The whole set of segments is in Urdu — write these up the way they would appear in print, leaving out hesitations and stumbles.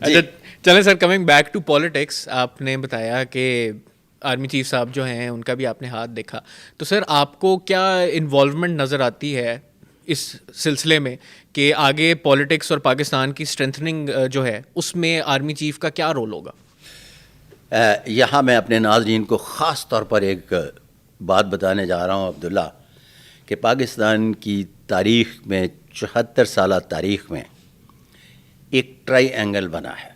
اچھا چلیں سر، کمنگ بیک ٹو پالیٹکس، آپ نے بتایا کہ آرمی چیف صاحب جو ہیں ان کا بھی آپ نے ہاتھ دیکھا، تو سر آپ کو کیا انوالومنٹ نظر آتی ہے اس سلسلے میں کہ آگے پالیٹکس اور پاکستان کی اسٹرینتھننگ جو ہے اس میں آرمی چیف کا کیا رول ہوگا؟ یہاں میں اپنے ناظرین کو خاص طور پر ایک بات بتانے جا رہا ہوں عبداللہ، کہ پاکستان کی تاریخ میں 74 سالہ تاریخ میں ایک ٹرائی اینگل بنا ہے۔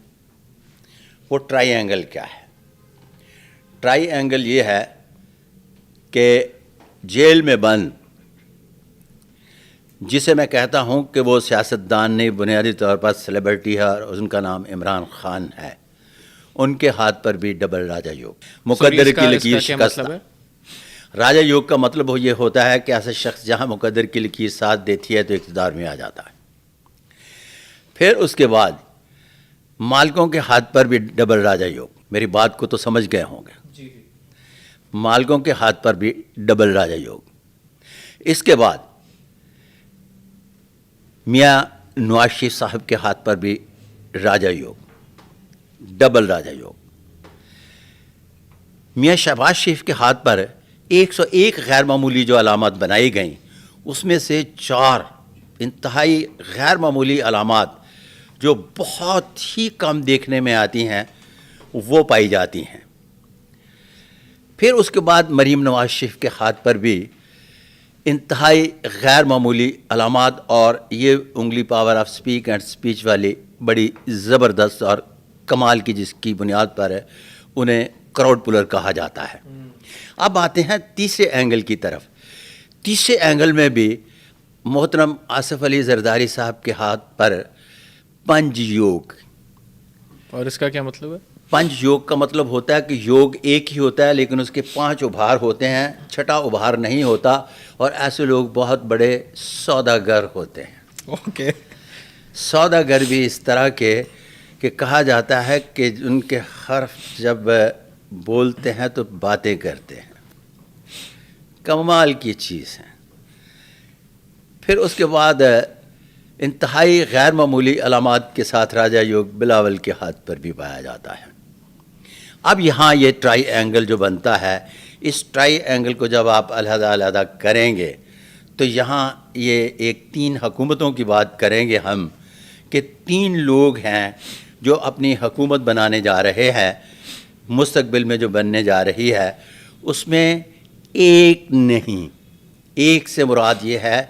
وہ ٹرائی اینگل کیا ہے؟ ٹرائی اینگل یہ ہے کہ جیل میں بند، جسے میں کہتا ہوں کہ وہ سیاستدان نہیں، بنیادی طور پر سیلیبریٹی ہے اور ان کا نام عمران خان ہے، ان کے ہاتھ پر بھی ڈبل راجہ یوگ، مقدر کی لکیر شکست۔ راجہ یوگ کا مطلب یہ ہوتا ہے کہ ایسا شخص جہاں مقدر کی لکیر ساتھ دیتی ہے تو اقتدار میں آ جاتا ہے۔ پھر اس کے بعد مالکوں کے ہاتھ پر بھی ڈبل راجہ یوگ، میری بات کو تو سمجھ گئے ہوں گے، مالکوں کے ہاتھ پر بھی ڈبل راجہ یوگ۔ اس کے بعد میاں نواز شریف صاحب کے ہاتھ پر بھی راجہ یوگ، ڈبل راجہ یوگ۔ میاں شہباز شریف کے ہاتھ پر 101 غیر معمولی جو علامات بنائی گئیں، اس میں سے 4 انتہائی غیر معمولی علامات جو بہت ہی کم دیکھنے میں آتی ہیں وہ پائی جاتی ہیں۔ پھر اس کے بعد مریم نواز شریف کے ہاتھ پر بھی انتہائی غیر معمولی علامات، اور یہ انگلی power of speak and speech والی بڑی زبردست اور کمال کی، جس کی بنیاد پر انہیں کراؤڈ پولر کہا جاتا ہے۔ اب آتے ہیں تیسرے اینگل کی طرف۔ تیسرے اینگل میں بھی محترم آصف علی زرداری صاحب کے ہاتھ پر پنج یوگ۔ اور اس کا کیا مطلب ہے؟ پنج یوگ کا مطلب ہوتا ہے کہ یوگ ایک ہی ہوتا ہے لیکن اس کے 5 ابھار ہوتے ہیں، چھٹا ابھار نہیں ہوتا، اور ایسے لوگ بہت بڑے سوداگر ہوتے ہیں۔ اوکے، سوداگر بھی اس طرح کے کہ کہا جاتا ہے کہ ان کے حرف جب بولتے ہیں تو باتیں کرتے ہیں، کمال کی چیز ہے۔ پھر اس کے بعد انتہائی غیر معمولی علامات کے ساتھ راجہ یوگ بلاول کے ہاتھ پر بھی پایا جاتا ہے۔ اب یہاں یہ ٹرائی اینگل جو بنتا ہے، اس ٹرائی اینگل کو جب آپ علیحدہ علیحدہ کریں گے تو یہاں یہ ایک 3 حکومتوں کی بات کریں گے ہم، کہ 3 لوگ ہیں جو اپنی حکومت بنانے جا رہے ہیں، مستقبل میں جو بننے جا رہی ہے، اس میں ایک نہیں، ایک سے مراد یہ ہے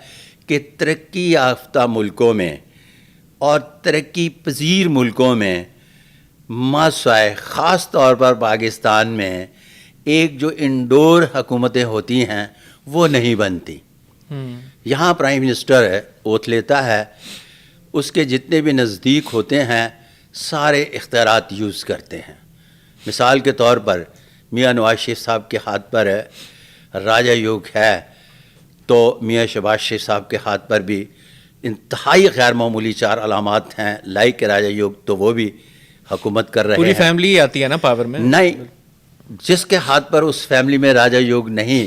کہ ترقی یافتہ ملکوں میں اور ترقی پذیر ملکوں میں ماسوائے، خاص طور پر پاکستان میں ایک جو انڈور حکومتیں ہوتی ہیں وہ نہیں بنتی۔ یہاں پرائم منسٹر اوتھ لیتا ہے، اس کے جتنے بھی نزدیک ہوتے ہیں سارے اختیارات یوز کرتے ہیں۔ مثال کے طور پر میاں نواز شریف صاحب کے ہاتھ پر راجہ یوگ ہے، تو میاں شہباز شریف صاحب کے ہاتھ پر بھی انتہائی غیر معمولی 4 علامات ہیں لائک راجہ یوگ، تو وہ بھی حکومت کر رہے ہیں۔ پوری فیملی آتی ہے نا پاور میں؟ نہیں، جس کے ہاتھ پر اس فیملی میں راجہ یوگ نہیں،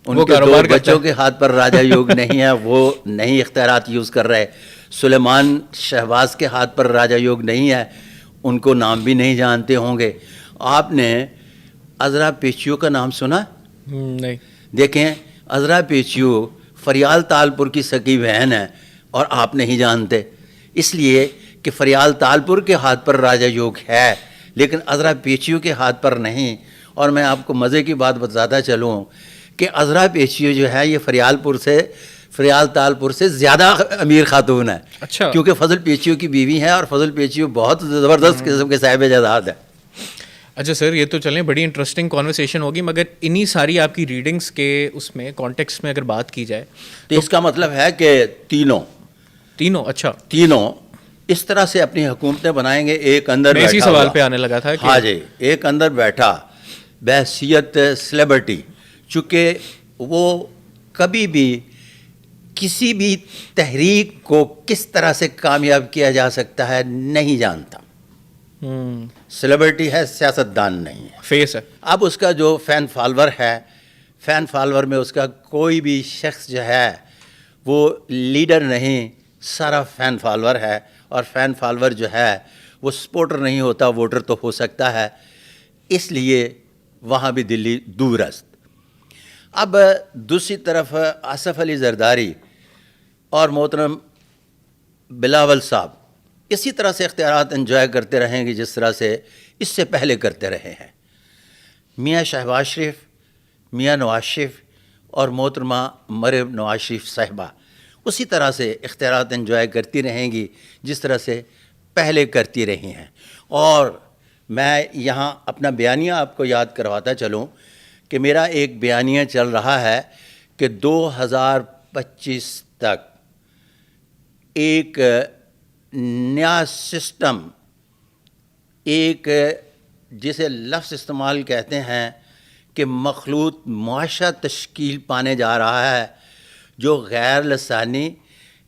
ان کے 2 بچوں کے ہاتھ پر راجہ یوگ نہیں ہے، وہ نہیں اختیارات یوز کر رہے۔ سلیمان شہباز کے ہاتھ پر راجہ یوگ نہیں ہے، ان کو نام بھی نہیں جانتے ہوں گے۔ آپ نے عذرا پیچیو کا نام سنا؟ نہیں۔ دیکھیں، عذرا پیچیو فریال تالپور کی سکی بہن ہے اور آپ نہیں جانتے، اس لیے کہ فریال تالپور کے ہاتھ پر راجہ یوگ ہے لیکن عذرا پیچیو کے ہاتھ پر نہیں۔ اور میں آپ کو مزے کی بات بتاتا چلوں کہ عذرا پیچیو جو ہے یہ فریال تالپور سے زیادہ امیر خاتون ہے۔ اچھا، کیونکہ فضل پیچیو کی بیوی ہے اور فضل پیچیو بہت زبردست قسم کے صاحب جائیداد ہے۔ اچھا سر، یہ تو چلیں بڑی انٹرسٹنگ کانورسیشن ہوگی، مگر انہی ساری آپ کی ریڈنگس کے اس میں کانٹیکسٹ میں اگر بات کی جائے تو اس کا مطلب ہے کہ تینوں اچھا اس طرح سے اپنی حکومتیں بنائیں گے۔ ایک اندر میں اسی سوال پہ آنے لگا تھا کہ ہاں جی، ایک اندر بیٹھا بحیثیت سیلیبریٹی، چونکہ وہ کبھی بھی کسی بھی تحریک کو کس طرح سے کامیاب کیا جا سکتا ہے نہیں جانتا۔ سیلیبریٹی ہے، سیاستدان نہیں ہے، فیس ہے۔ اب اس کا جو فین فالوور ہے، فین فالوور میں اس کا کوئی بھی شخص جو ہے وہ لیڈر نہیں، سارا فین فالوور ہے، اور فین فالوور جو ہے وہ سپورٹر نہیں ہوتا، ووٹر تو ہو سکتا ہے، اس لیے وہاں بھی دلی دور است۔ اب دوسری طرف آصف علی زرداری اور محترم بلاول صاحب اسی طرح سے اختیارات انجوائے کرتے رہیں گے جس طرح سے اس سے پہلے کرتے رہے ہیں۔ میاں شہباز شریف، میاں نواز شریف اور محترمہ مریم نواز شریف صاحبہ اسی طرح سے اختیارات انجوائے کرتی رہیں گی جس طرح سے پہلے کرتی رہی ہیں۔ اور میں یہاں اپنا بیانیہ آپ کو یاد کرواتا چلوں کہ میرا ایک بیانیہ چل رہا ہے کہ 2025 تک ایک نیا سسٹم، ایک جسے لفظ استعمال کہتے ہیں کہ مخلوط معاشرہ تشکیل پانے جا رہا ہے، جو غیر لسانی،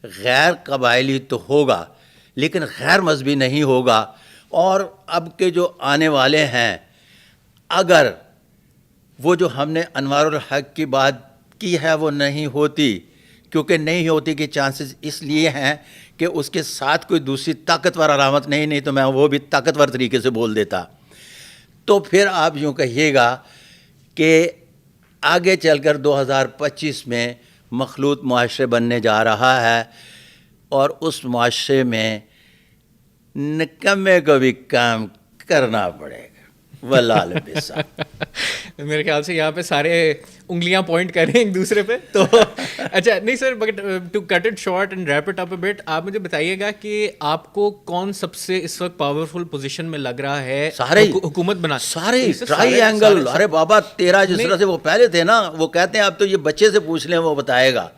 غیر قبائلی تو ہوگا لیکن غیر مذہبی نہیں ہوگا۔ اور اب کے جو آنے والے ہیں، اگر وہ جو ہم نے انوار الحق کی بات کی ہے وہ نہیں ہوتی، کیونکہ نہیں ہوتی کے چانسز اس لیے ہیں کہ اس کے ساتھ کوئی دوسری طاقتور علامت نہیں تو میں وہ بھی طاقتور طریقے سے بول دیتا، تو پھر آپ یوں کہیے گا کہ آگے چل کر 2025 میں مخلوط معاشرے بننے جا رہا ہے، اور اس معاشرے میں نکمے کو بھی کام کرنا پڑے گا۔ واللہ بسا میرے خیال سے یہاں پہ سارے انگلیاں پوائنٹ کر رہے ہیں ایک دوسرے پہ، تو اچھا نہیں sir, but to cut it short and wrap it up a bit, آپ مجھے بتائیے گا کہ آپ کو کون سب سے اس وقت پاورفل پوزیشن میں لگ رہا ہے حکومت بنا؟ سارے ٹرائی اینگل، ارے بابا تیرا جس طرح سے وہ پہلے تھے نا، وہ کہتے ہیں اب تو یہ بچے سے پوچھ لیں وہ بتائے گا،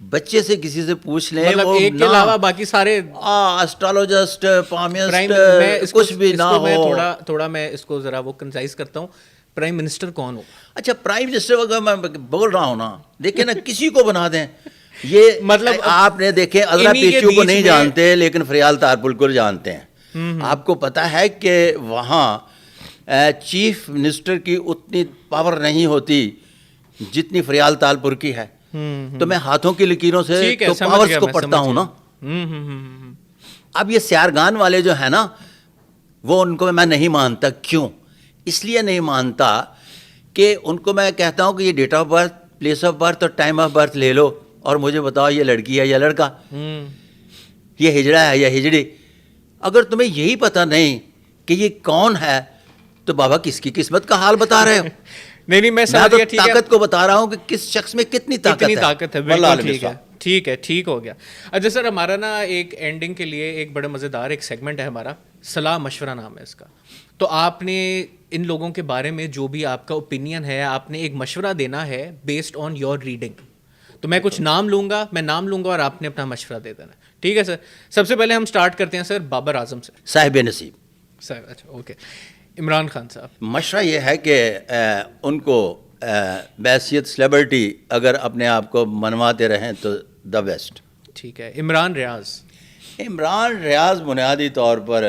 بچے سے کسی سے پوچھ لیں، مطلب ایک کے علاوہ باقی سارے اسٹرالوجسٹ، پالمسٹ کچھ بھی نہ ہو۔ تھوڑا میں اس کو ذرا وہ کنسائز کرتا ہوں، پرائم منسٹر کون ہو؟ اچھا پرائم منسٹر وغیرہ میں بول رہا ہوں نا، دیکھیں نا کسی کو بنا دیں، یہ مطلب آپ نے دیکھے اضلاع پیچو کو نہیں جانتے لیکن فریال تارپل کو جانتے ہیں۔ آپ کو پتا ہے کہ وہاں چیف منسٹر کی اتنی پاور نہیں ہوتی جتنی فریال تالپور کی ہے، تو میں ہاتھوں کی لکیروں سے تو پاورز کو پڑھتا ہوں نا۔ اب یہ سیارگان والے جو ہیں نا، وہ ان کو میں نہیں مانتا۔ کیوں؟ اس لیے نہیں مانتا کہ ان کو میں کہتا ہوں کہ یہ date of birth, place of birth اور ٹائم آف برتھ لے لو اور مجھے بتاؤ یہ لڑکی ہے یا لڑکا، یہ ہجڑا ہے یا ہجڑی۔ اگر تمہیں یہی پتہ نہیں کہ یہ کون ہے تو بابا کس کی قسمت کا حال بتا رہے ہو؟ نہیں میں تو طاقت کو بتا رہا ہوں کہ کس شخص میں کتنی طاقت ہے۔ بالکل ٹھیک ہے، ٹھیک ہو گیا۔ اچھا سر، ہمارا نا ایک اینڈنگ کے لیے ایک بڑے مزیدار ایک سیگمنٹ ہے ہمارا، صلاح مشورہ نام ہے اس کا۔ تو آپ نے ان لوگوں کے بارے میں جو بھی آپ کا اوپینین ہے، آپ نے ایک مشورہ دینا ہے بیسڈ آن یور ریڈنگ۔ تو میں کچھ نام لوں گا اور آپ نے اپنا مشورہ دے دینا، ٹھیک ہے سر؟ سب سے پہلے ہم سٹارٹ کرتے ہیں سر بابر اعظم سے۔ صاحب نصیب سر، اچھا اوکے۔ عمران خان صاحب۔ مشورہ یہ ہے کہ ان کو بحیثیت سلیبرٹی اگر اپنے آپ کو منواتے رہیں تو دا بیسٹ۔ ٹھیک ہے۔ عمران ریاض بنیادی طور پر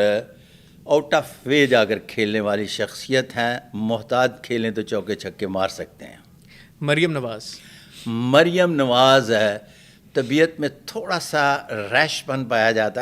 آؤٹ آف وے جا کر کھیلنے والی شخصیت ہیں، محتاط کھیلیں تو چوکے چھکے مار سکتے ہیں۔ مریم نواز ہے، طبیعت میں تھوڑا سا ریش پن پایا جاتا ہے۔